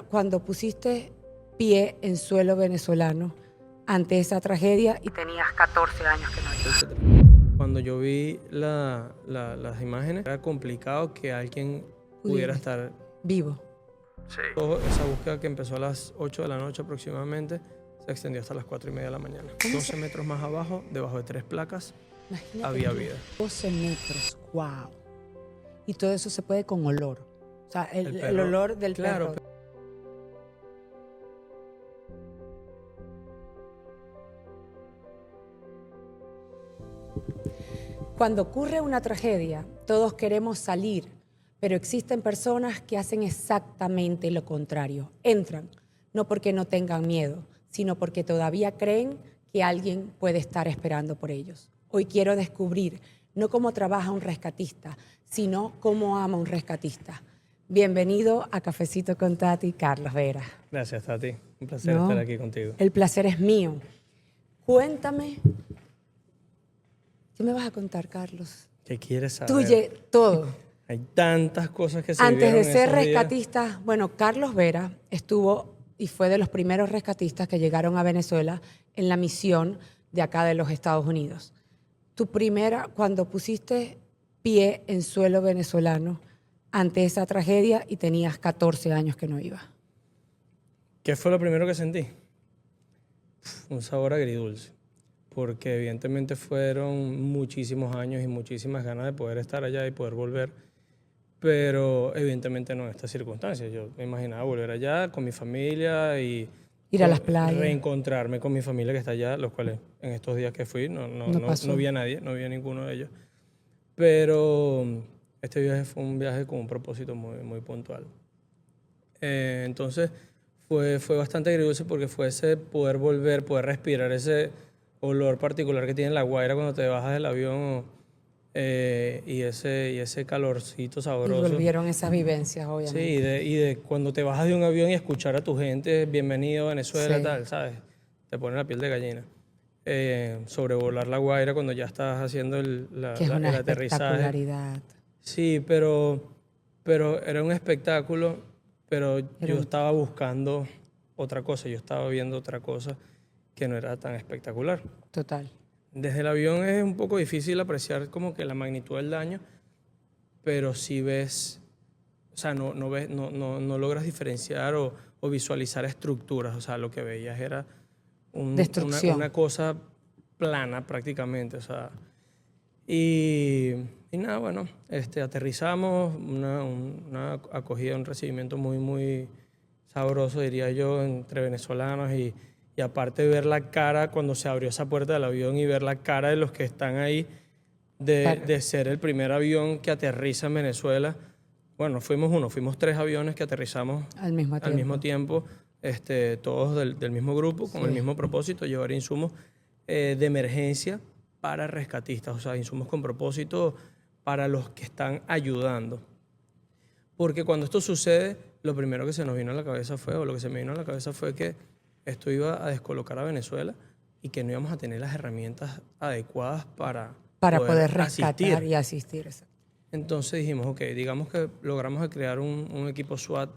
Cuando pusiste pie en suelo venezolano ante esa tragedia y tenías 14 años que no ibas. Cuando yo vi las imágenes, era complicado que alguien pudiera estar vivo. Sí. Esa búsqueda que empezó a las 8 de la noche aproximadamente se extendió hasta las 4:30 de la mañana. 12 metros más abajo, debajo de 3 placas, Imagínate había vida. 12 metros, wow. Y todo eso se puede con olor. O sea, el perro, olor del claro, perro. Cuando ocurre una tragedia, todos queremos salir, pero existen personas que hacen exactamente lo contrario. Entran, no porque no tengan miedo, sino porque todavía creen que alguien puede estar esperando por ellos. Hoy quiero descubrir no cómo trabaja un rescatista, sino cómo ama un rescatista. Bienvenido a Cafecito con Tati, Carlos Vera. Gracias, Tati. Un placer estar aquí contigo. El placer es mío. Cuéntame. ¿Qué me vas a contar, Carlos? ¿Qué quieres saber? Tuye, todo. Hay tantas cosas que se Antes de vivieron ser esos días. rescatista, bueno, Carlos Vera estuvo y fue de los primeros rescatistas que llegaron a Venezuela en la misión de acá de los Estados Unidos. Tu primera, cuando pusiste pie en suelo venezolano ante esa tragedia y tenías 14 años que no ibas. ¿Qué fue lo primero que sentí? Un sabor agridulce, porque evidentemente fueron muchísimos años y muchísimas ganas de poder estar allá y poder volver, pero evidentemente no en estas circunstancias. Yo me imaginaba volver allá con mi familia y ir a las playas, reencontrarme con mi familia que está allá, los cuales en estos días que fui no vi a nadie, no vi a ninguno de ellos. Pero este viaje fue un viaje con un propósito muy, muy puntual. Entonces fue bastante agridulce porque fue ese poder volver, poder respirar ese olor particular que tiene La Guaira cuando te bajas del avión y ese calorcito sabroso. Y volvieron esas vivencias, obviamente. Sí, y de cuando te bajas de un avión y escuchar a tu gente, bienvenido a Venezuela, tal, ¿sabes? Te pone la piel de gallina. Sobrevolar La Guaira cuando ya estás haciendo el aterrizaje. Sí, pero era un espectáculo, pero yo estaba buscando otra cosa, yo estaba viendo otra cosa que no era tan espectacular. Total. Desde el avión es un poco difícil apreciar como que la magnitud del daño, pero si ves, o sea, no logras diferenciar o visualizar estructuras, o sea, lo que veías era una cosa plana prácticamente, o sea, y nada, bueno, aterrizamos, una acogida, un recibimiento muy, muy sabroso, diría yo, entre venezolanos y aparte ver la cara cuando se abrió esa puerta del avión y ver la cara de los que están ahí de ser el primer avión que aterriza en Venezuela. Bueno, fuimos 3 aviones que aterrizamos al mismo tiempo, todos del mismo grupo, con el mismo propósito, llevar insumos de emergencia para rescatistas, o sea, insumos con propósito para los que están ayudando. Porque cuando esto sucede, lo primero que se nos vino a la cabeza fue, o lo que se me vino a la cabeza fue que esto iba a descolocar a Venezuela y que no íbamos a tener las herramientas adecuadas para poder rescatar y asistir. Entonces dijimos, ok, digamos que logramos crear un equipo SWAT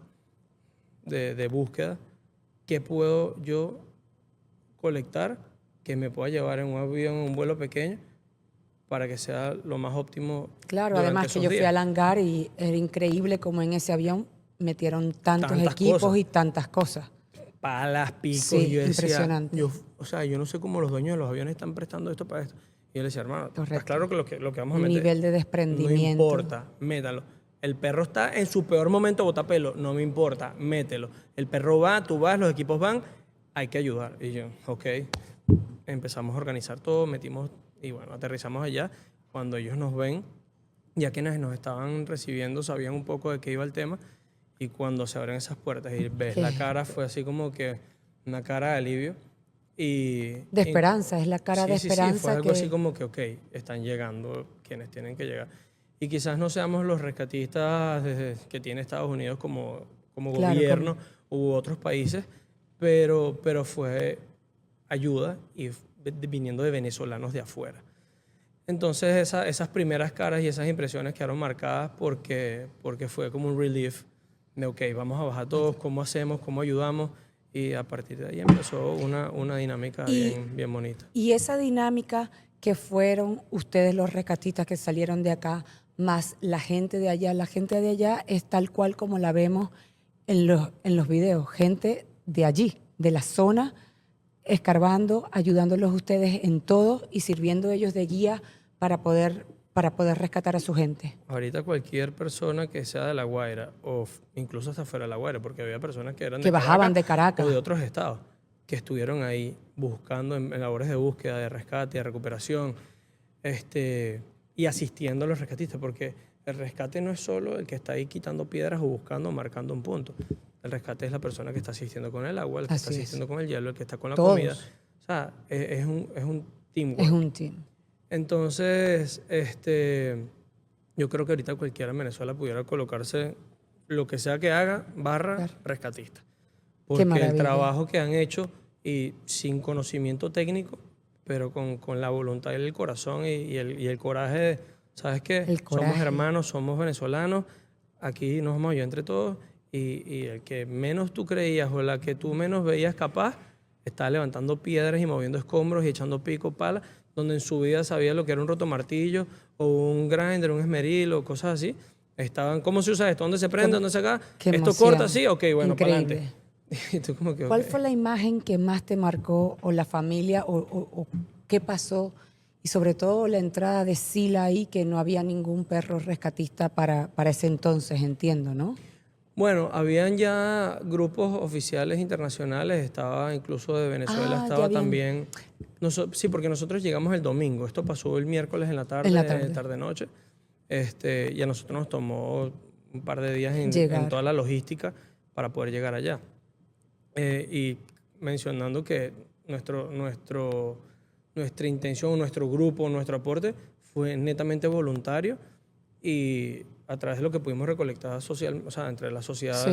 de búsqueda. ¿Qué puedo yo colectar que me pueda llevar en un avión, en un vuelo pequeño, para que sea lo más óptimo? Claro, además que yo fui al hangar y era increíble como en ese avión metieron tantos equipos y tantas cosas. Palas, picos, sí, y yo decía, impresionante. Yo no sé cómo los dueños de los aviones están prestando esto para esto. Y yo le decía, hermano, ¿estás claro que lo que vamos a meter? Un nivel de desprendimiento. No importa, métalo. El perro está en su peor momento, bota pelo, no me importa, mételo. El perro va, tú vas, los equipos van, hay que ayudar. Y yo, ok, empezamos a organizar todo, metimos, y bueno, aterrizamos allá. Cuando ellos nos ven, ya quienes nos estaban recibiendo sabían un poco de qué iba el tema, y cuando se abren esas puertas y ves la cara, fue así como que una cara de alivio. De esperanza, es la cara de esperanza. Sí, fue algo así como que, ok, están llegando quienes tienen que llegar. Y quizás no seamos los rescatistas que tiene Estados Unidos como gobierno u otros países, pero fue ayuda y viniendo de venezolanos de afuera. Entonces esas primeras caras y esas impresiones quedaron marcadas porque fue como un relief de ok, vamos a bajar todos, cómo hacemos, cómo ayudamos, y a partir de ahí empezó una dinámica bien bonita. Y esa dinámica que fueron ustedes los rescatistas que salieron de acá, más la gente de allá es tal cual como la vemos en los videos, gente de allí, de la zona, escarbando, ayudándolos ustedes en todo y sirviendo ellos de guía para poder rescatar a su gente. Ahorita cualquier persona que sea de La Guaira, o incluso hasta fuera de La Guaira, porque había personas que eran Que bajaban de Caracas. o de otros estados, que estuvieron ahí buscando en labores de búsqueda, de rescate, de recuperación, y asistiendo a los rescatistas, porque el rescate no es solo el que está ahí quitando piedras o buscando o marcando un punto. El rescate es la persona que está asistiendo con el agua, el que está asistiendo con el hielo, el que está con la comida. O sea, es un teamwork. Es un team. Entonces, yo creo que ahorita cualquiera en Venezuela pudiera colocarse lo que sea que haga, rescatista. Porque el trabajo que han hecho y sin conocimiento técnico, pero con la voluntad y el corazón y el coraje de, ¿sabes qué? Somos hermanos, somos venezolanos, aquí nos vamos a ayudar entre todos y el que menos tú creías o la que tú menos veías capaz, está levantando piedras y moviendo escombros y echando pico, pala, donde en su vida sabía lo que era un rotomartillo o un grinder, un esmeril o cosas así. Estaban, ¿cómo se usa esto? ¿Dónde se prende? ¿Dónde se acá? ¿Esto corta así? Ok, bueno, para adelante. Y tú como que, ¿cuál fue la imagen que más te marcó o la familia o qué pasó? Y sobre todo la entrada de Sila ahí, que no había ningún perro rescatista para ese entonces, entiendo, ¿no? Bueno, habían ya grupos oficiales internacionales, estaba incluso de Venezuela, estaba también. Sí, porque nosotros llegamos el domingo, esto pasó el miércoles en la tarde-noche, y a nosotros nos tomó un par de días en toda la logística para poder llegar allá. Y mencionando que nuestra intención, nuestro grupo, nuestro aporte fue netamente voluntario y a través de lo que pudimos recolectar social, o sea, entre la sociedad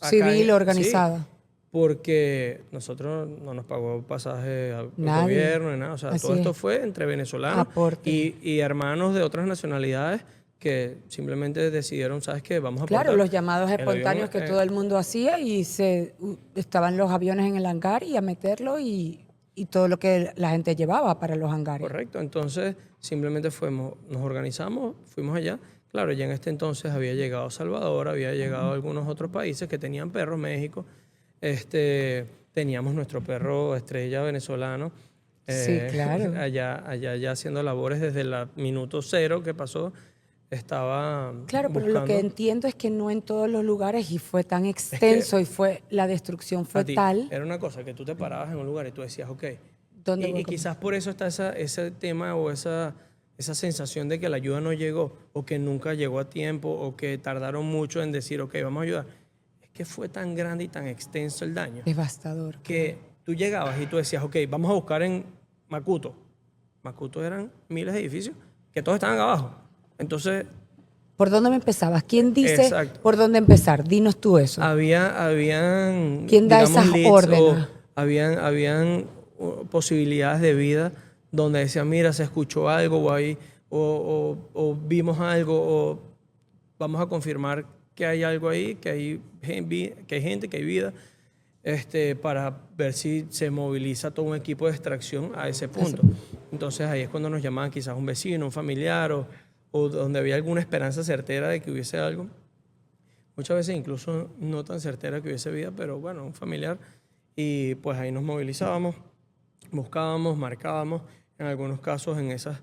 civil organizada. Sí, porque nosotros no nos pagó pasaje al gobierno ni nada. O sea, todo esto fue entre venezolanos y hermanos de otras nacionalidades que simplemente decidieron, ¿sabes qué? Vamos a aportar. Claro, los llamados espontáneos que todo el mundo hacía y estaban los aviones en el hangar y a meterlo y todo lo que la gente llevaba para los hangares. Correcto. Entonces, simplemente nos organizamos, fuimos allá. Claro, ya en este entonces había llegado Salvador, había llegado algunos otros países que tenían perros, México. Teníamos nuestro perro estrella venezolano. Sí, claro. Allá ya haciendo labores desde el minuto cero que pasó. Estaba claro, pero lo que entiendo es que no en todos los lugares y fue tan extenso y la destrucción fue tal. Era una cosa que tú te parabas en un lugar y tú decías, ok. Y quizás por eso está ese tema o esa sensación de que la ayuda no llegó o que nunca llegó a tiempo o que tardaron mucho en decir, ok, vamos a ayudar. Es que fue tan grande y tan extenso el daño. Devastador. Que tú llegabas y tú decías, ok, vamos a buscar en Macuto. Macuto eran miles de edificios que todos estaban abajo. Entonces... ¿Por dónde me empezabas? ¿Quién dice por dónde empezar? Dinos tú eso. Habían ¿quién da esas órdenes? Habían posibilidades de vida donde decían, mira, se escuchó algo o vimos algo o vamos a confirmar que hay algo ahí, que hay gente, que hay vida, para ver si se moviliza todo un equipo de extracción a ese punto. Entonces ahí es cuando nos llamaban quizás un vecino, un familiar o donde había alguna esperanza certera de que hubiese algo. Muchas veces incluso no tan certera que hubiese vida, pero bueno, un familiar. Y pues ahí nos movilizábamos, buscábamos, marcábamos. En algunos casos, en esas,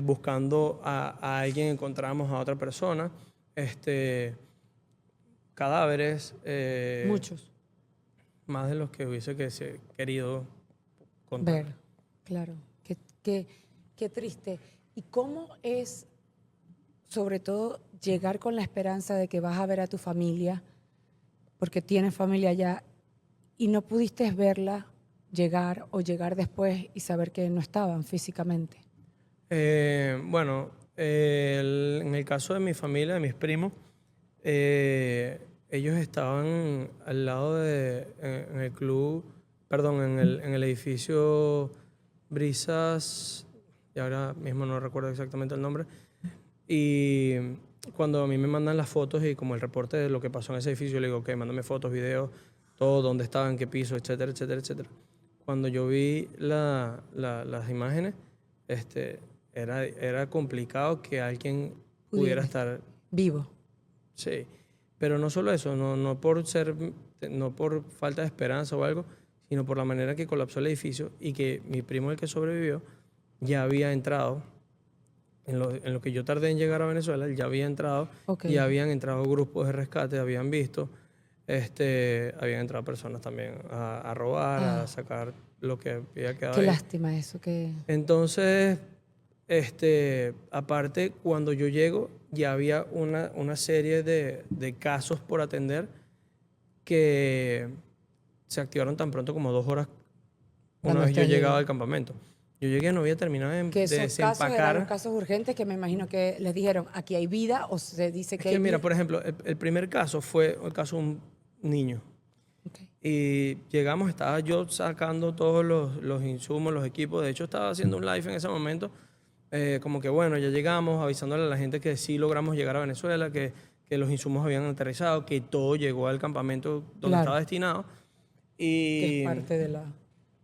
buscando a alguien, encontramos a otra persona. Cadáveres. Muchos. Más de los que hubiese querido contar. Ver, claro. Qué triste. ¿Y cómo es, sobre todo, llegar con la esperanza de que vas a ver a tu familia, porque tienes familia allá, y no pudiste verla llegar o llegar después y saber que no estaban físicamente? Bueno, en el caso de mi familia, de mis primos, ellos estaban al lado en el club, perdón, en el edificio Brisas, y ahora mismo no recuerdo exactamente el nombre, y cuando a mí me mandan las fotos y como el reporte de lo que pasó en ese edificio, le digo, ok, mándame fotos, videos, todo, dónde estaba, en qué piso, etcétera, etcétera, etcétera. Cuando yo vi las imágenes, era complicado que alguien pudiera estar, Vivo. sí, pero no solo eso, no por falta de esperanza o algo, sino por la manera que colapsó el edificio y que mi primo, el que sobrevivió, ya había entrado, en lo que yo tardé en llegar a Venezuela, él ya había entrado, Ok. y habían entrado grupos de rescate, habían visto, habían entrado personas también a robar, a sacar lo que había quedado Qué ahí. lástima eso que... Entonces, aparte, cuando yo llego, ya había una serie de casos por atender que se activaron tan pronto como 2 horas una Cuando vez yo estás llegaba al llegando. campamento. Yo llegué, no había terminado Que de esos casos eran los desempacar. casos urgentes que me imagino que les dijeron, aquí hay vida o se dice Es que que hay mira, vida. por ejemplo, el primer caso fue el caso de un niño. Ok. Y llegamos, estaba yo sacando todos los insumos, los equipos. De hecho, estaba haciendo un live en ese momento. Como que bueno, ya llegamos, avisándole a la gente que sí logramos llegar a Venezuela, que los insumos habían aterrizado, que todo llegó al campamento donde Claro, estaba destinado. que es Y, parte de la...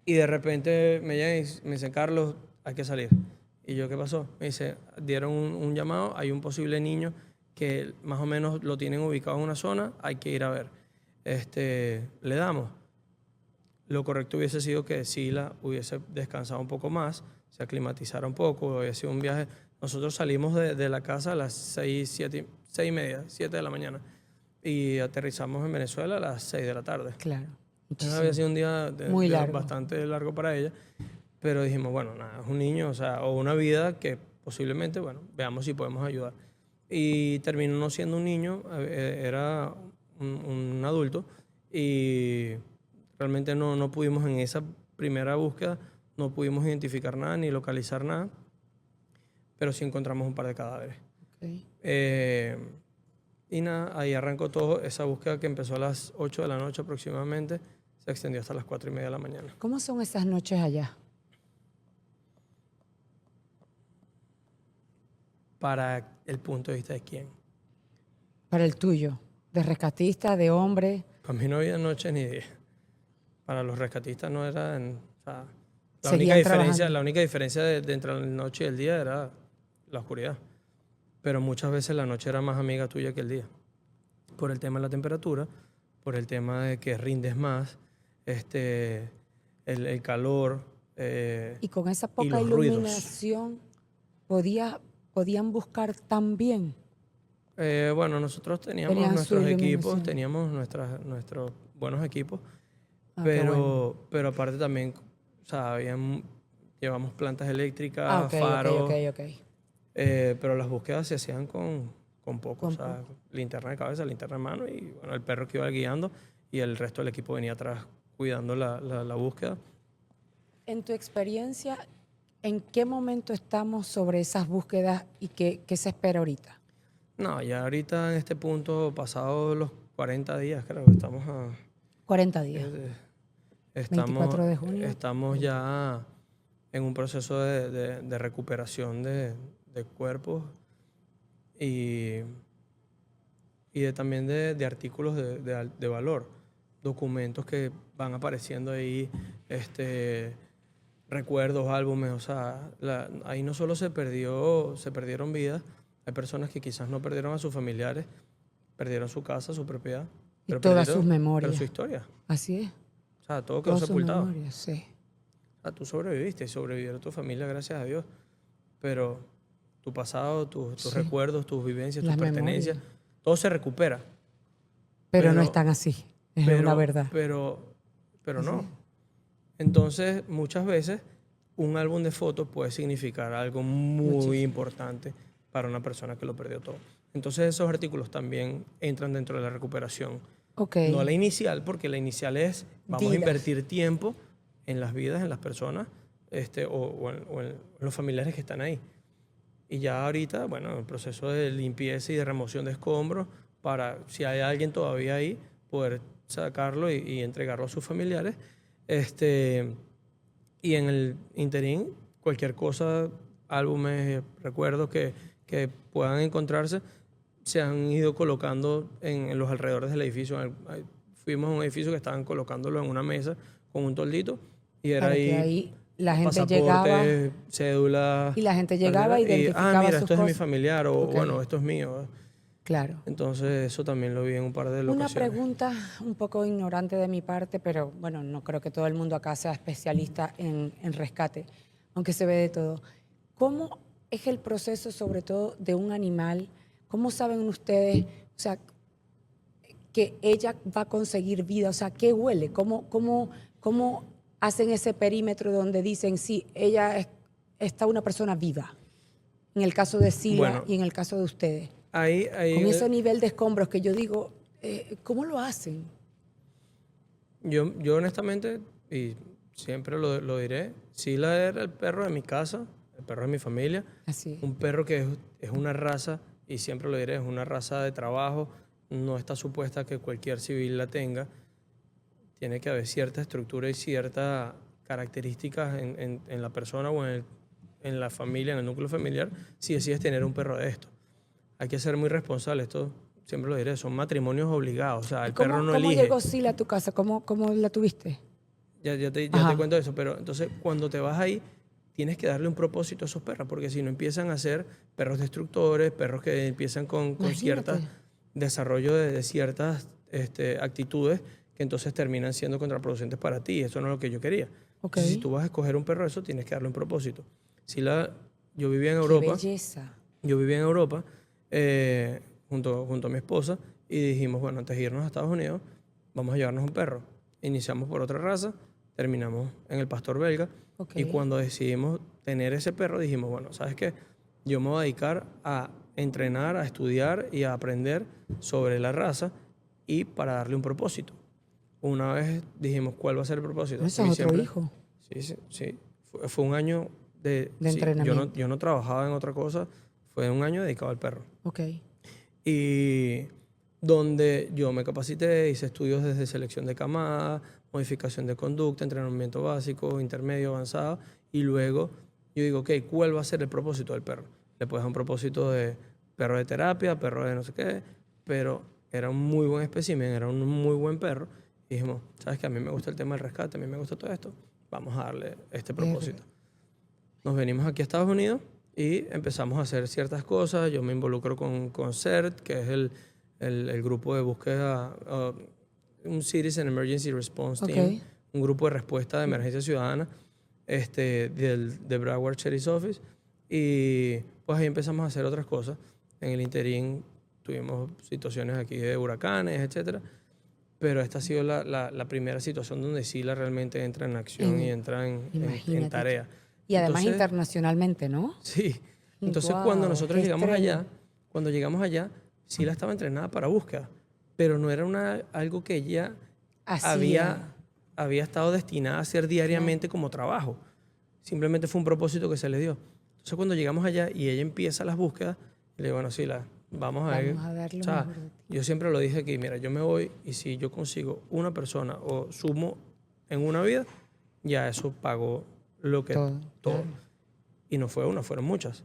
y de repente me llaman y me dice, Carlos, hay que salir. Y yo, ¿qué pasó? Me dice, dieron un llamado, hay un posible niño que más o menos lo tienen ubicado en una zona, hay que ir a ver. Le damos. Lo correcto hubiese sido que Sila hubiese descansado un poco más, se aclimatizara un poco, hubiese sido un viaje. Nosotros salimos de la casa a las 6:30, 7 de la mañana y aterrizamos en Venezuela a las 6 de la tarde. Claro, Entonces había muchísimo. sido un día Muy largo. bastante largo para ella, pero dijimos, bueno, nada, es un niño, o sea, o una vida que posiblemente, bueno, veamos si podemos ayudar. Y terminó no siendo un niño, era un adulto y realmente no pudimos en esa primera búsqueda, no pudimos identificar nada ni localizar nada, pero sí encontramos un par de cadáveres. Ok. Y nada, ahí arrancó todo. Esa búsqueda que empezó a las 8 de la noche aproximadamente, se extendió hasta las 4:30 de la mañana. ¿Cómo son esas noches allá? Para el punto de vista de quién. Para el tuyo, de rescatista, de hombre. Para mí no había noche ni día. Para los rescatistas no era... o sea, Seguían trabajando. la única diferencia de entre la noche y el día era la oscuridad. Pero muchas veces la noche era más amiga tuya que el día. Por el tema de la temperatura, por el tema de que rindes más, el calor, Y con esa y poca los ruidos. iluminación podían buscar tan bien. Bueno, nosotros teníamos Tenían su nuestros equipos, iluminación. teníamos nuestros buenos equipos, Ah, qué bueno. pero aparte también, o sea, llevamos plantas eléctricas, Ah, ok, faros, ok. pero las búsquedas se hacían con poco, Con o sea, linterna de cabeza, linterna de mano y bueno, el perro que iba guiando y el resto del equipo venía atrás cuidando la búsqueda. En tu experiencia, ¿en qué momento estamos sobre esas búsquedas y qué se espera ahorita? No, ya ahorita en este punto, pasados los 40 días, creo que estamos 40 días. estamos, 24 de junio. estamos ya en un proceso de recuperación de cuerpos y también de artículos de valor, documentos que van apareciendo ahí, recuerdos, álbumes, o sea, ahí no solo se perdieron vidas, hay personas que quizás no perdieron a sus familiares, perdieron su casa, su propiedad, Y pero todas sus pero memorias. su historia. Así es. O sea, todo quedó Todas sus sepultado. memorias, sí. O sea, tú sobreviviste y sobrevivieron tu familia, gracias a Dios, pero tu pasado, tus Sí. recuerdos, tus vivencias, tus Las pertenencias, memorias. todo se recupera. Pero no Pero- están así. Es pero, una verdad. pero Así no. es. Entonces, muchas veces, un álbum de fotos puede significar algo muy Muchísimo. importante para una persona que lo perdió todo. Entonces, esos artículos también entran dentro de la recuperación. Ok. No la inicial, porque la inicial es, vamos a Vidas. invertir tiempo en las vidas, en las personas, o en los familiares que están ahí. Y ya ahorita, bueno, el proceso de limpieza y de remoción de escombros, para si hay alguien todavía ahí, poder sacarlo y entregarlo a sus familiares. Y en el interín, cualquier cosa, álbumes, recuerdos que puedan encontrarse, se han ido colocando en los alrededores del edificio. Fuimos a un edificio que estaban colocándolo en una mesa con un toldito y era Para que ahí ahí la gente llegaba pasaporte, cédula. y la gente llegaba, identificaba Mira, sus esto es de mi cosas. familiar o Ok. bueno, esto es mío. Claro. Entonces eso también lo vi en un par de Una locaciones. pregunta un poco ignorante de mi parte, pero bueno, no creo que todo el mundo acá sea especialista en rescate, aunque se ve de todo. ¿Cómo es el proceso, sobre todo, de un animal? ¿Cómo saben ustedes, o sea, que ella va a conseguir vida? O sea, ¿qué huele? ¿Cómo hacen ese perímetro donde dicen, sí, está una persona viva? En el caso de Sila Bueno, y en el caso de ustedes. ahí, Con ahí ese nivel de escombros que yo digo, ¿cómo lo hacen? yo honestamente, y siempre lo diré, Sila era el perro de mi casa, el perro de mi familia, Así. un perro que es una raza, y siempre lo diré, es una raza de trabajo, no está supuesta que cualquier civil la tenga, tiene que haber cierta estructura y ciertas características en la persona o en la familia, en el núcleo familiar, si decides tener un perro de esto. Hay que ser muy responsable, esto siempre lo diré, son matrimonios obligados, o sea, ¿Y el perro no cómo elige. llegó Sila a tu casa? ¿Cómo la tuviste? Ya te Ajá. cuento eso, pero entonces cuando te vas ahí, tienes que darle un propósito a esos perros, porque si no empiezan a ser perros destructores, perros que empiezan con cierto Imagínate. desarrollo de ciertas actitudes que entonces terminan siendo contraproducentes para ti. Eso no es lo que yo quería. Ok. Entonces, si tú vas a escoger un perro de eso, tienes que darle un propósito. Si yo vivía en Qué Europa, belleza. yo vivía en Europa junto a mi esposa y dijimos, bueno, antes de irnos a Estados Unidos, vamos a llevarnos un perro. Iniciamos por otra raza, terminamos en el pastor belga Ok. y cuando decidimos tener ese perro dijimos, bueno, ¿sabes qué? Yo me voy a dedicar a entrenar, a estudiar y a aprender sobre la raza y para darle un propósito. Una vez dijimos, ¿cuál va a ser el propósito? Eso A es mí otro siempre, hijo sí, sí, sí. Fue un año de sí, entrenamiento. yo no trabajaba en otra cosa, fue un año dedicado al perro. Ok. Y donde yo me capacité, hice estudios desde selección de camada, modificación de conducta, entrenamiento básico, intermedio, avanzado, y luego yo digo, ok, ¿cuál va a ser el propósito del perro? Le puedes dar un propósito de perro de terapia, perro de no sé qué, pero era un muy buen espécimen, era un muy buen perro. Y dijimos, ¿sabes qué? A mí me gusta el tema del rescate, a mí me gusta todo esto, vamos a darle este propósito. Nos venimos aquí a Estados Unidos y empezamos a hacer ciertas cosas. Yo me involucro con CERT, que es el grupo de búsqueda, un Citizen Emergency Response Ok. Team, un grupo de respuesta de emergencia ciudadana de Broward Sheriff's Office. Y pues ahí empezamos a hacer otras cosas. En el interín tuvimos situaciones aquí de huracanes, etcétera. Pero esta ha sido la primera situación donde Sila realmente entra en acción y entra en Imagínate tú. tarea. Y además Entonces, internacionalmente, ¿no? sí. Entonces, cuando Wow, nosotros qué llegamos extremo. allá, cuando llegamos allá, Sila estaba entrenada para búsqueda, pero no era algo que ella Hacía. había estado destinada a hacer diariamente como trabajo. Simplemente fue un propósito que se le dio. Entonces, cuando llegamos allá y ella empieza las búsquedas, le digo, bueno, Sila, vamos a ir. Vamos a dar lo O sea, mejor de ti. yo siempre lo dije aquí, mira, yo me voy y si yo consigo una persona o sumo en una vida, ya eso pagó lo que Todo. todo. Claro. Y no fue una, fueron muchas.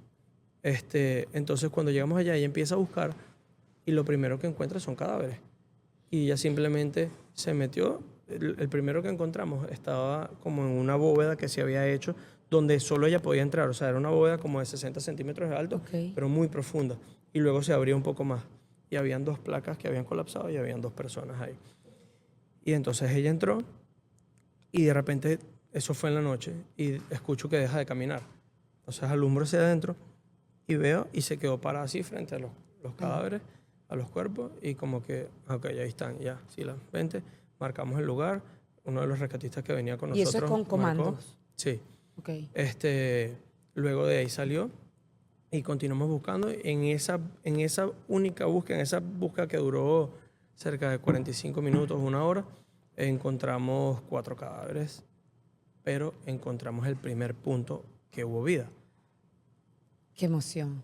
Entonces, cuando llegamos allá, ella empieza a buscar y lo primero que encuentra son cadáveres. Y ella simplemente se metió. El primero que encontramos estaba como en una bóveda que se había hecho donde solo ella podía entrar. O sea, era una bóveda como de 60 centímetros de alto, Ok. pero muy profunda. Y luego se abría un poco más. Y habían dos placas que habían colapsado y habían dos personas ahí. Y entonces ella entró y de repente, eso fue en la noche, y escucho que deja de caminar. Entonces alumbro hacia adentro y veo y se quedó parada así frente a los cadáveres, a los cuerpos, y como que, ok, ahí están, ya, sí, la vente, marcamos el lugar. Uno de los rescatistas que venía con Y eso es nosotros con marcó. comandos. Sí. Ok. Luego de ahí salió y continuamos buscando. En esa única búsqueda, en esa búsqueda que duró cerca de 45 minutos, una hora, encontramos 4 cadáveres, pero encontramos el primer punto que hubo vida. Qué emoción.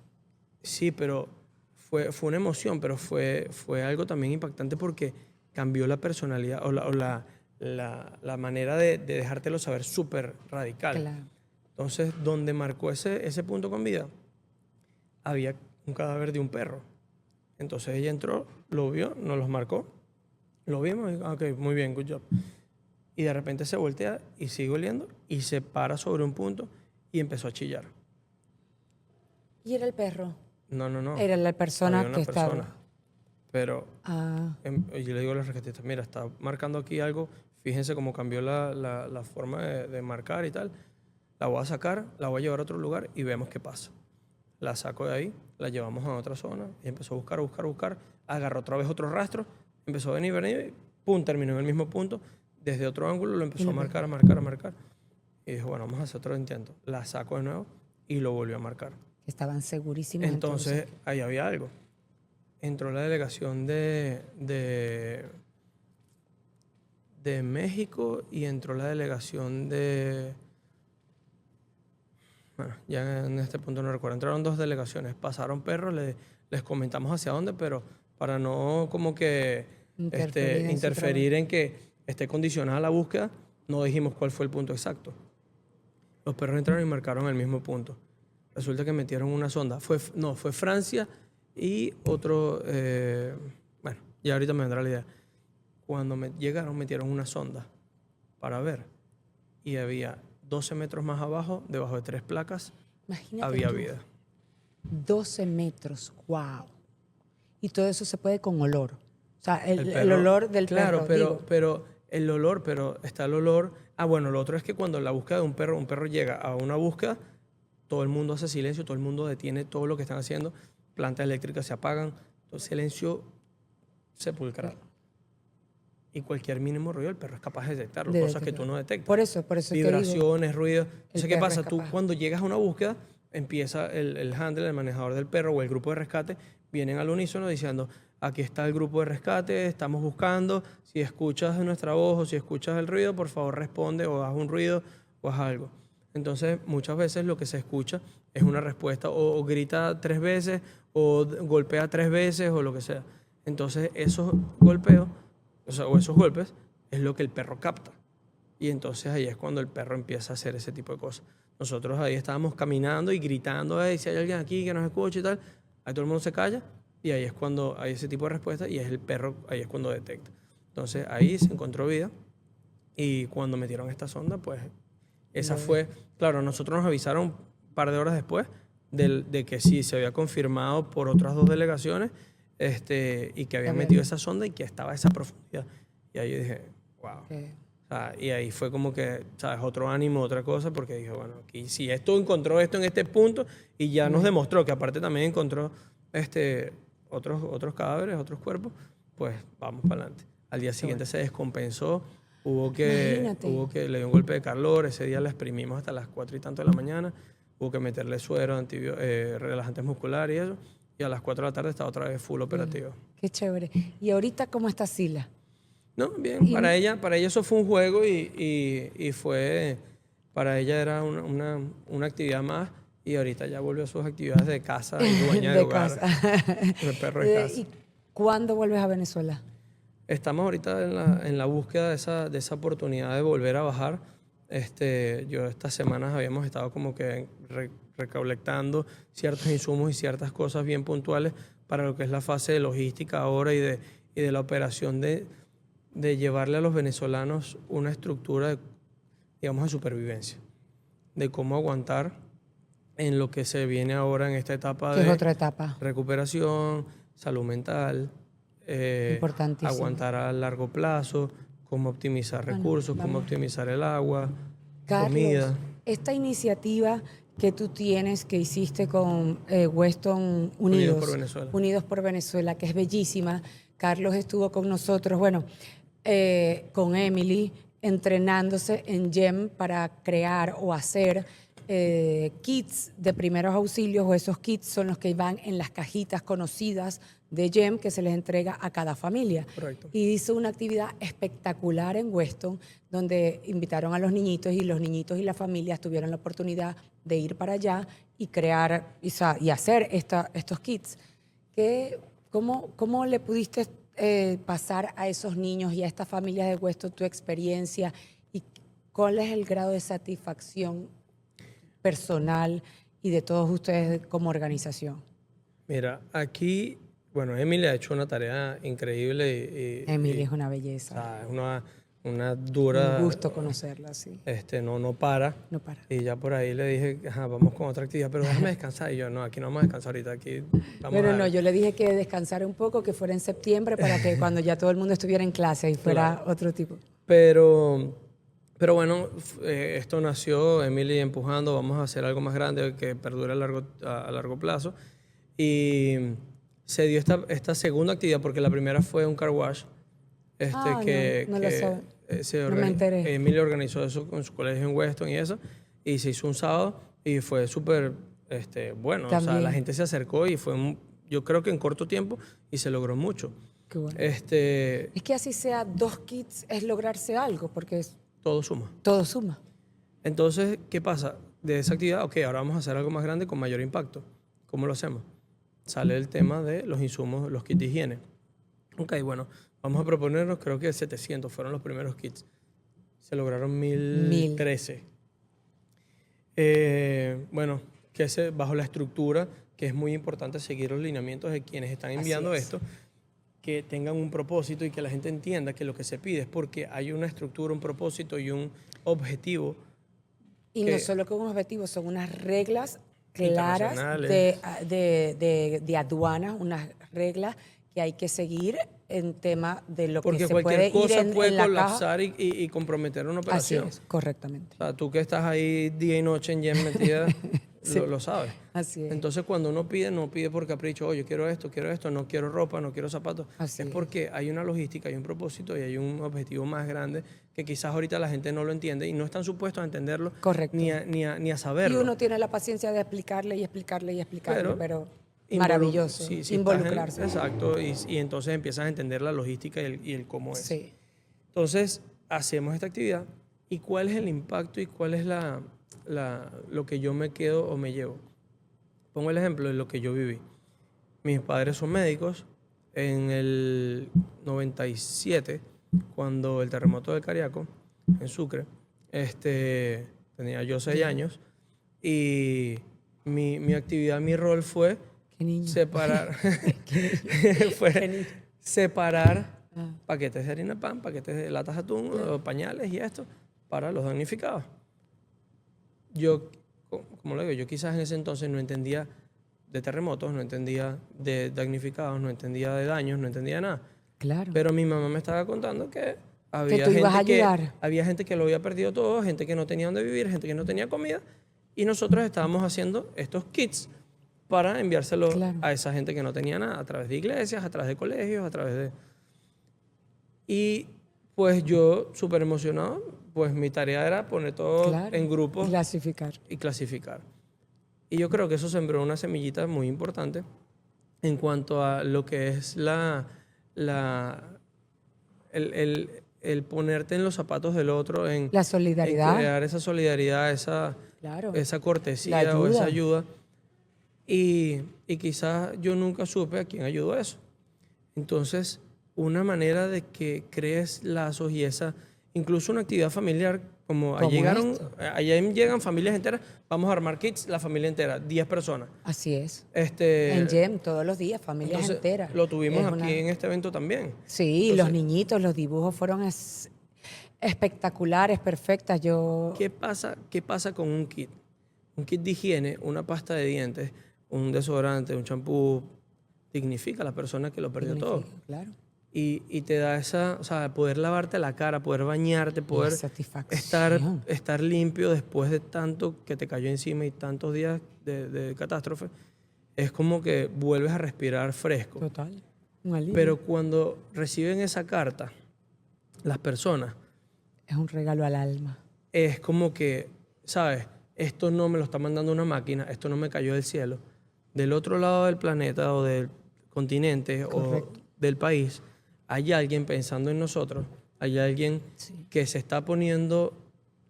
Sí, pero fue una emoción, pero fue algo también impactante porque cambió la personalidad o la manera de dejártelo saber súper radical. Claro. Entonces, donde marcó ese punto con vida, había un cadáver de un perro. Entonces ella entró, lo vio, nos los marcó, lo vimos y ok, muy bien, good job. Y de repente se voltea y sigue oliendo y se para sobre un punto y empezó a chillar. ¿Y era el perro? No. Era la persona Había que una estaba. persona. Pero Ah, yo le digo a los rescatistas, mira, está marcando aquí algo, fíjense cómo cambió la forma de marcar y tal. La voy a sacar, la voy a llevar a otro lugar y vemos qué pasa. La saco de ahí, la llevamos a otra zona y empezó a buscar. Agarró otra vez otro rastro, empezó a venir y pum, terminó en el mismo punto. Desde otro ángulo lo empezó a marcar. Y dijo, bueno, vamos a hacer otro intento. La saco de nuevo y lo volvió a marcar. estaban segurísimos Entonces, ahí había algo. Entró la delegación de México y entró la delegación de... Bueno, ya en este punto no recuerdo. Entraron 2 delegaciones, pasaron perros, les comentamos hacia dónde, pero para no como que interferir en que esté condicionada la búsqueda, no dijimos cuál fue el punto exacto. Los perros entraron y marcaron el mismo punto. Resulta que metieron una sonda. Fue Francia y otro... bueno, ya ahorita me vendrá la idea. Cuando llegaron, metieron una sonda para ver. Y había 12 metros más abajo, debajo de 3 placas, Imagínate había tú, vida. 12 metros, wow. Y todo eso se puede con olor. O sea, el perro, olor del claro, perro. Digo. pero el olor, pero está el olor. Ah, bueno, lo otro es que cuando la búsqueda de un perro llega a una búsqueda, todo el mundo hace silencio, todo el mundo detiene todo lo que están haciendo, plantas eléctricas se apagan, todo silencio sepulcral. Y cualquier mínimo ruido el perro es capaz de detectarlo, cosas que tú no detectas. Por eso es que digo, vibraciones, ruidos. Entonces, ¿qué perro pasa? es Tú capaz. cuando llegas a una búsqueda, empieza el handler, el manejador del perro o el grupo de rescate, vienen al unísono diciendo, aquí está el grupo de rescate, estamos buscando, si escuchas nuestra voz o si escuchas el ruido, por favor responde o haz un ruido o haz algo. Entonces, muchas veces lo que se escucha es una respuesta o grita 3 veces o golpea 3 veces o lo que sea. Entonces, esos golpeos, o esos golpes, es lo que el perro capta. Y entonces ahí es cuando el perro empieza a hacer ese tipo de cosas. Nosotros ahí estábamos caminando y gritando, hey, si hay alguien aquí que nos escuche y tal, ahí todo el mundo se calla y ahí es cuando hay ese tipo de respuesta y es el perro, ahí es cuando detecta. Entonces ahí se encontró vida y cuando metieron esta sonda, pues esa fue, claro, nosotros nos avisaron un par de horas después de que sí, se había confirmado por otras 2 delegaciones y que habían metido esa sonda y que estaba a esa profundidad. Y ahí yo dije, wow. O sea, y ahí fue como que, ¿sabes? Otro ánimo, otra cosa, porque dije, bueno, aquí si esto encontró esto en este punto y ya nos demostró que aparte también encontró otros cadáveres, otros cuerpos, pues vamos para adelante. Al día siguiente se descompensó, Imagínate. le dio un golpe de calor, ese día la exprimimos hasta las 4 y tanto de la mañana, hubo que meterle suero, relajantes musculares y eso, y a las 4 de la tarde estaba otra vez full operativo. Qué chévere. ¿Y ahorita cómo está Sila? No, bien, Y- para ella eso fue un juego y fue, para ella era una actividad más y ahorita ya volvió a sus actividades de casa y dueña de de hogar, casa. de perro de casa. ¿Y cuándo vuelves a Venezuela? Estamos ahorita en la búsqueda de esa oportunidad de volver a bajar. Yo estas semanas habíamos estado como que recolectando ciertos insumos y ciertas cosas bien puntuales para lo que es la fase de logística ahora y de la operación de llevarle a los venezolanos una estructura, digamos, de supervivencia, de cómo aguantar en lo que se viene ahora en esta etapa Que es de otra etapa recuperación, salud mental, importantísima. aguantar a largo plazo, cómo optimizar recursos, cómo optimizar el agua, Carlos, comida. esta iniciativa que tú tienes, que hiciste con Weston Unidos por Venezuela. Unidos por Venezuela, que es bellísima. Carlos estuvo con nosotros, bueno, con Emily, entrenándose en GEM para crear o hacer kits de primeros auxilios, o esos kits son los que van en las cajitas conocidas de GEM que se les entrega a cada familia. Correcto. Y hizo una actividad espectacular en Weston, donde invitaron a los niñitos y las familias tuvieron la oportunidad de ir para allá y crear y hacer estos kits. ¿Cómo le pudiste pasar a esos niños y a estas familias de Weston tu experiencia y cuál es el grado de satisfacción personal y de todos ustedes como organización? Mira, aquí bueno, Emily ha hecho una tarea increíble Emily y, es una o belleza. sea, es una Un dura, gusto conocerla, sí. no para. No para. Y ya por ahí le dije, ajá, vamos con otra actividad, pero déjame descansar. Y yo, no, aquí no vamos a descansar ahorita, aquí vamos a Pero no, darle. yo le dije que descansara un poco, que fuera en septiembre para que cuando ya todo el mundo estuviera en clase y fuera otro tipo. Pero, pero bueno, esto nació, Emily empujando, vamos a hacer algo más grande que perdure a largo plazo. Y se dio esta segunda actividad, porque la primera fue un car wash, Ah, no, no lo sé. No me enteré. Emily organizó eso con su colegio en Weston y eso, y se hizo un sábado y fue súper bueno. O sea, la También. gente se acercó y yo creo que en corto tiempo y se logró mucho. Qué bueno. Este, Es que así sea 2 kits es lograrse algo, porque todo suma. todo suma. Entonces, ¿qué pasa? De esa actividad, ok, ahora vamos a hacer algo más grande con mayor impacto. ¿Cómo lo hacemos? Sale el tema de los insumos, los kits de higiene. Ok, bueno, vamos a proponernos, creo que 700 fueron los primeros kits. Se lograron 1013. Bueno, bajo la estructura, que es muy importante seguir los lineamientos de quienes están enviando esto, que tengan un propósito y que la gente entienda que lo que se pide es porque hay una estructura, un propósito y un objetivo. Y no solo con un objetivo, son unas reglas claras internacionales. de aduanas, unas reglas que hay que seguir en tema de lo Porque que se puede cualquier ir cosa en puede la caja. colapsar y comprometer una Así operación. es, correctamente. O sea, tú que estás ahí día y noche en Yen metida, Sí. lo sabes. Así es. Entonces, cuando uno pide, no pide por capricho, yo quiero esto, no quiero ropa, no quiero zapatos. Así Es es. porque hay una logística, hay un propósito y hay un objetivo más grande que quizás ahorita la gente no lo entiende y no están supuestos a entenderlo. Correcto. Ni a Y saberlo. uno tiene la paciencia de explicarle y explicarle y explicarle, pero maravilloso, Sí, sí involucrarse. exacto, y entonces empiezas a entender la logística y el cómo es. Sí. Entonces, hacemos esta actividad y cuál es el impacto y cuál es lo que yo me quedo o me llevo. Pongo el ejemplo de lo que yo viví. Mis padres son médicos. En el 97, cuando el terremoto de Cariaco, en Sucre, tenía yo 6 años y mi actividad, mi rol fue Qué niño. separar, separar paquetes de harina de pan, paquetes de latas de atún, pañales y esto para los damnificados. Yo, como le digo, yo quizás en ese entonces no entendía de terremotos, no entendía de damnificados, no entendía de daños, no entendía nada. Claro. Pero mi mamá me estaba contando que tú ibas a ayudar. había gente que lo había perdido todo, gente que no tenía dónde vivir, gente que no tenía comida, y nosotros estábamos haciendo estos kits para enviárselos a esa gente que no tenía nada, a través de iglesias, a través de colegios, a través de... Y pues yo, súper emocionado, pues mi tarea era poner todo en grupos y clasificar. Y yo creo que eso sembró una semillita muy importante en cuanto a lo que es el ponerte en los zapatos del otro, la solidaridad. en crear esa solidaridad, esa cortesía o esa ayuda. Y quizás yo nunca supe a quién ayudó eso. Entonces, una manera de que crees lazos y incluso una actividad familiar, como allá llegan familias enteras, vamos a armar kits, la familia entera, 10 personas. Así es. En GEM todos los días, familias enteras. Lo tuvimos aquí en este evento también. Sí, los niñitos, los dibujos fueron espectaculares, perfectas. ¿Qué pasa con un kit? Un kit de higiene, una pasta de dientes, un desodorante, un champú, dignifica a la persona que lo perdió todo. Claro. Y te da o sea, poder lavarte la cara, poder bañarte, poder estar limpio después de tanto que te cayó encima y tantos días de catástrofe. Es como que vuelves a respirar fresco. Total. Un alivio. Pero cuando reciben esa carta, las personas... Es un regalo al alma. Es como que, ¿sabes? Esto no me lo está mandando una máquina, esto no me cayó del cielo. Del otro lado del planeta o del continente o del país, hay alguien pensando en nosotros, hay alguien que se está poniendo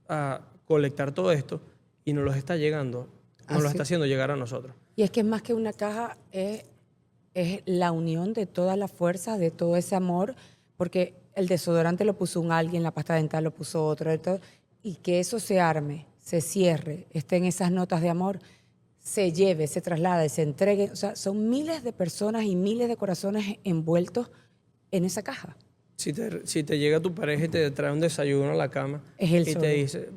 a colectar todo esto y nos lo está haciendo llegar a nosotros. Y es que es más que una caja, es la unión de todas las fuerzas, de todo ese amor, porque el desodorante lo puso alguien, la pasta dental lo puso otro, y que eso se arme, se cierre, estén esas notas de amor, se lleve, se traslade, se entregue. O sea, son miles de personas y miles de corazones envueltos en esa caja. Si te llega tu pareja y te trae un desayuno a la cama Es él y solo. te dice,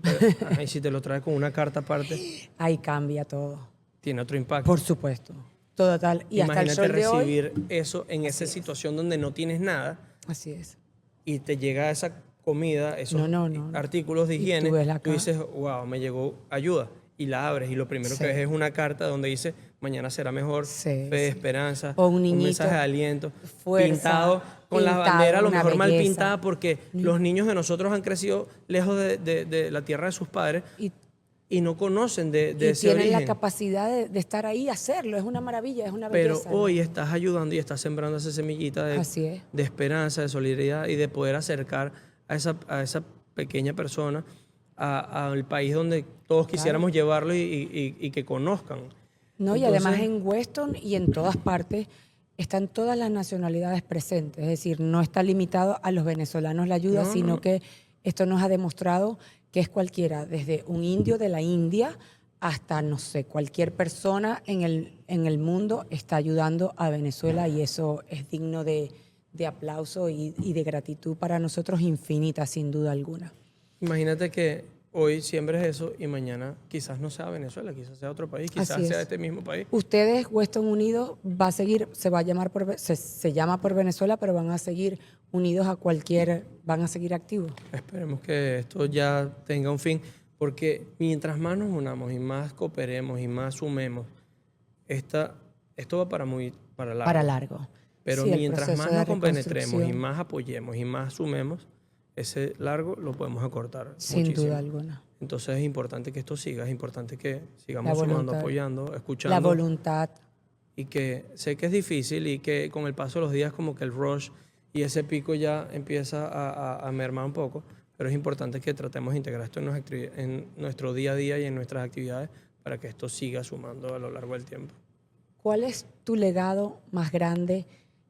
y si te lo trae con una carta aparte, Ahí cambia todo. tiene otro impacto. Por supuesto. Total. Y hasta el Imagínate sol de hoy. recibir eso en esa situación donde no tienes nada Así es. y te llega esa comida, esos No. artículos de Y tú higiene, ves la tú caja. dices, wow, me llegó ayuda. Y la abres y lo primero Sí. que ves es una carta donde dice, mañana será mejor, Sí, fe, sí. esperanza, O un niñito, mensaje de aliento, fuerza, pintado con la pintado, bandera a lo una mejor mal belleza. pintada porque los niños de nosotros han crecido lejos de la tierra de sus padres y no conocen de Y ese tienen la origen. capacidad de estar ahí y hacerlo. Es una maravilla, es una Pero belleza. hoy ¿no? estás ayudando y estás sembrando esa semillita Así es. de esperanza, de solidaridad y de poder acercar a esa pequeña persona al país donde todos quisiéramos llevarlo y que conozcan. No, y Entonces, además en Weston y en todas partes están todas las nacionalidades presentes. Es decir, no está limitado a los venezolanos la ayuda, No, sino no. que esto nos ha demostrado que es cualquiera, desde un indio de la India hasta, no sé, cualquier persona en el mundo está ayudando a Venezuela y eso es digno de aplauso y de gratitud para nosotros infinita, sin duda alguna. Imagínate que hoy siembres eso y mañana quizás no sea Venezuela, quizás sea otro país, quizás Así sea es. este mismo país. Ustedes, Weston Unido, va a seguir, se va a llamar se llama por Venezuela, pero van a seguir unidos a van a seguir activos. Esperemos que esto ya tenga un fin, porque mientras más nos unamos y más cooperemos y más sumemos, esto va para largo. Para largo. Pero Sí, el mientras proceso más de nos compenetremos y reconstrucción, más apoyemos y más sumemos, ese largo lo podemos acortar sin muchísimo. duda alguna. Entonces es importante que esto siga, es importante que La sigamos sumando, voluntad. apoyando, escuchando. La voluntad. Y que sé que es difícil y que con el paso de los días como que el rush y ese pico ya empieza a mermar un poco, pero es importante que tratemos de integrar esto en nuestro día a día y en nuestras actividades para que esto siga sumando a lo largo del tiempo. ¿Cuál es tu legado más grande?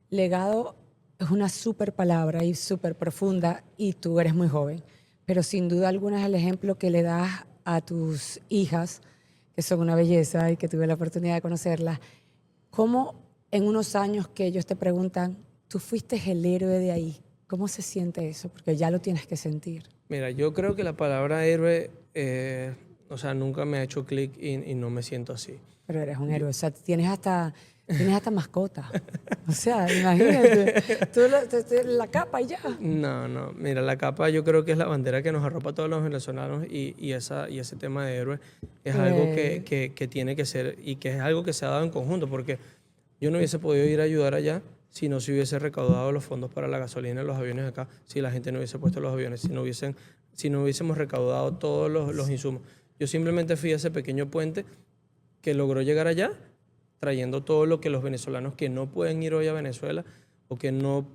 Legado es una súper palabra y súper profunda y tú eres muy joven, pero sin duda alguna es el ejemplo que le das a tus hijas, que son una belleza y que tuve la oportunidad de conocerlas. ¿Cómo en unos años que ellos te preguntan, tú fuiste el héroe de ahí? ¿Cómo se siente eso? Porque ya lo tienes que sentir. Mira, yo creo que la palabra héroe, nunca me ha hecho clic y no me siento así. Pero eres un héroe, o sea, tienes hasta mascota. O sea, imagínate, la capa y ya. No, mira, la capa yo creo que es la bandera que nos arropa a todos los venezolanos y ese tema de héroe es algo que tiene que ser y que es algo que se ha dado en conjunto, porque yo no hubiese podido ir a ayudar allá si no se hubiese recaudado los fondos para la gasolina en los aviones acá, si la gente no hubiese puesto los aviones, si no hubiésemos recaudado todos los insumos. Yo simplemente fui a ese pequeño puente que logró llegar allá, trayendo todo lo que los venezolanos que no pueden ir hoy a Venezuela o que no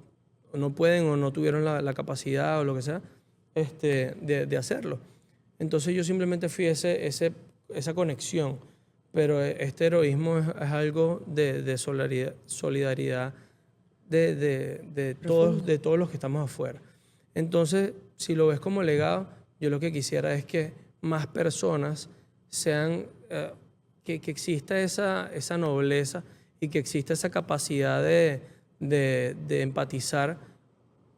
pueden o no tuvieron la capacidad o lo que sea, de hacerlo. Entonces yo simplemente fui esa conexión, pero este heroísmo es algo de solidaridad de todos los que estamos afuera. Entonces, si lo ves como legado, yo lo que quisiera es que más personas sean... que exista esa nobleza y que exista esa capacidad de empatizar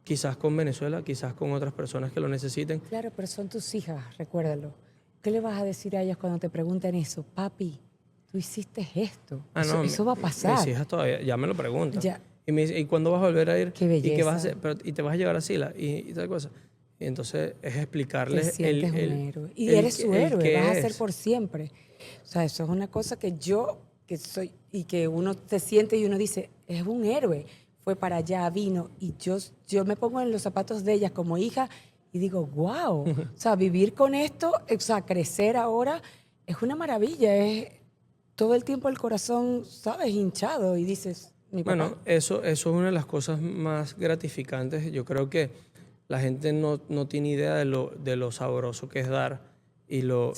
quizás con Venezuela, quizás con otras personas que lo necesiten. Claro, pero son tus hijas, recuérdalo. ¿Qué le vas a decir a ellas cuando te pregunten eso? Papi, tú hiciste esto. Eso va a pasar. Mis hijas todavía ya me lo preguntan. Ya. Y me dicen, ¿y cuándo vas a volver a ir? Qué belleza. ¿Y qué vas a hacer? Y te vas a llevar a Sila y tal cosa. Y entonces es explicarles Te sientes un héroe. Y el- eres su el héroe, qué vas a ser es. por siempre. O sea, eso es una cosa que que soy, y que uno se siente y uno dice, es un héroe. Fue para allá, vino. Y yo me pongo en los zapatos de ellas como hija y digo, wow. O sea, vivir con esto, o sea, crecer ahora, es una maravilla. Es todo el tiempo el corazón, ¿sabes? Hinchado. Y dices, mi papá. Bueno, eso es una de las cosas más gratificantes. Yo creo que la gente no tiene idea de lo sabroso que es dar y lo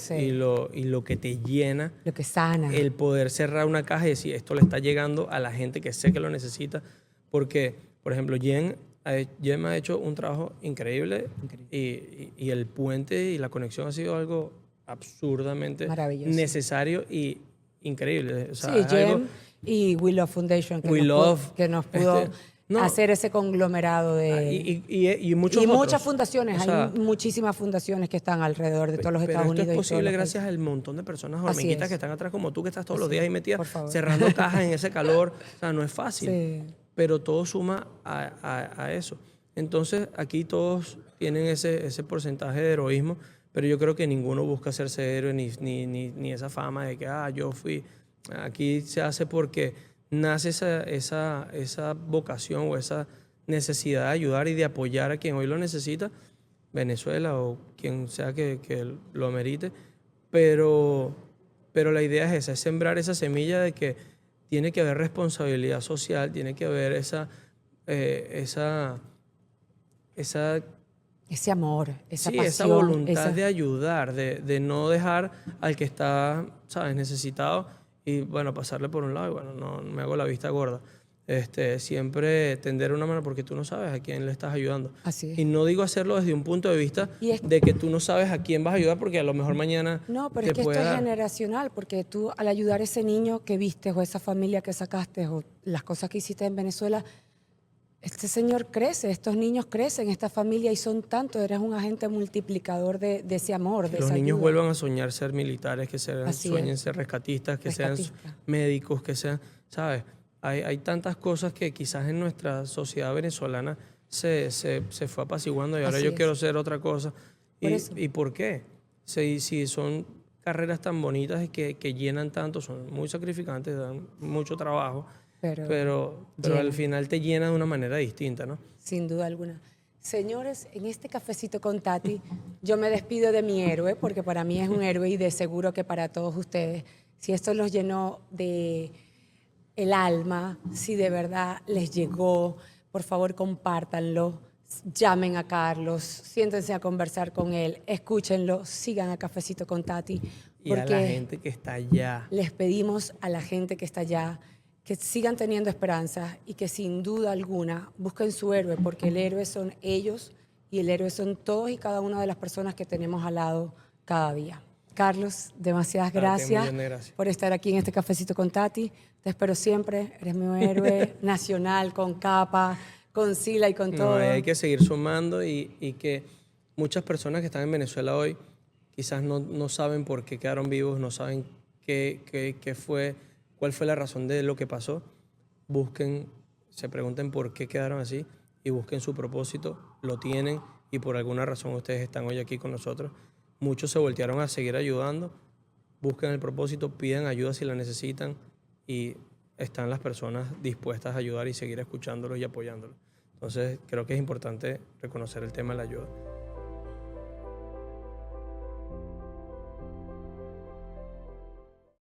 que te llena. Lo que sana. El poder cerrar una caja y decir, esto le está llegando a la gente que sé que lo necesita. Porque, por ejemplo, Jen ha hecho un trabajo increíble. Y el puente y la conexión ha sido algo absurdamente Maravilloso. necesario y increíble. O sea, Sí, es algo- GEM y We Love Foundation, We Love, que nos pudo no, hacer ese conglomerado de... y muchos y muchas otros. fundaciones, O sea, hay muchísimas fundaciones que están alrededor de todos los pero Estados esto es Unidos y todos posible los países. gracias al montón de personas Así hormiguitas es. que están atrás como tú, que estás todos los Así días es, ahí metida por favor. cerrando cajas en ese calor. O sea, no es fácil. Sí. Pero todo suma a eso. Entonces, aquí todos tienen ese porcentaje de heroísmo, pero yo creo que ninguno busca hacerse héroe ni esa fama de que, yo fui. Aquí se hace porque nace esa vocación o esa necesidad de ayudar y de apoyar a quien hoy lo necesita, Venezuela o quien sea que lo amerite, pero la idea es esa, es sembrar esa semilla de que tiene que haber responsabilidad social, tiene que haber esa Ese amor, esa sí, pasión, esa voluntad esa... de ayudar, de no dejar al que está, ¿sabes?, necesitado y, bueno, pasarle por un lado y, bueno, no me hago la vista gorda. Siempre tender una mano porque tú no sabes a quién le estás ayudando. Así es. Y no digo hacerlo desde un punto de vista Y es- de que tú no sabes a quién vas a ayudar porque a lo mejor mañana No, pero te es que puede esto es dar. generacional, porque tú al ayudar a ese niño que viste o esa familia que sacaste o las cosas que hiciste en Venezuela, este señor crece, estos niños crecen, esta familia y son tantos, eres un agente multiplicador de ese amor, de Que los esa niños ayuda. vuelvan a soñar ser militares, que Así sueñen es. ser rescatistas, que sean Rescatistas. médicos, que sean, ¿sabes? Hay tantas cosas que quizás en nuestra sociedad venezolana se fue apaciguando y ahora Así yo es. quiero ser otra cosa. Por eso. ¿Y por qué? Si son carreras tan bonitas y que llenan tanto, son muy sacrificantes, dan mucho trabajo, pero al llenan. final te llena de una manera distinta, ¿no? Sin duda alguna. Señores, en este cafecito con Tati, yo me despido de mi héroe, porque para mí es un héroe y de seguro que para todos ustedes, si esto los llenó de el alma, si de verdad les llegó, por favor compártanlo, llamen a Carlos, siéntense a conversar con él, escúchenlo, sigan a Cafecito con Tati, Y a la porque gente que está allá. les pedimos a la gente que está allá que sigan teniendo esperanza y que sin duda alguna busquen su héroe, porque el héroe son ellos y el héroe son todos y cada una de las personas que tenemos al lado cada día. Carlos, demasiadas Tati, un gracias millón de gracias. por estar aquí en este cafecito con Tati. Te espero siempre, eres mi héroe nacional, con capa, con Sila y con No, todo. hay que seguir sumando y que muchas personas que están en Venezuela hoy quizás no saben por qué quedaron vivos, no saben cuál fue la razón de lo que pasó. Busquen, se pregunten por qué quedaron así y busquen su propósito, lo tienen y por alguna razón ustedes están hoy aquí con nosotros. Muchos se voltearon a seguir ayudando, busquen el propósito, pidan ayuda si la necesitan y están las personas dispuestas a ayudar y seguir escuchándolos y apoyándolos. Entonces creo que es importante reconocer el tema de la ayuda.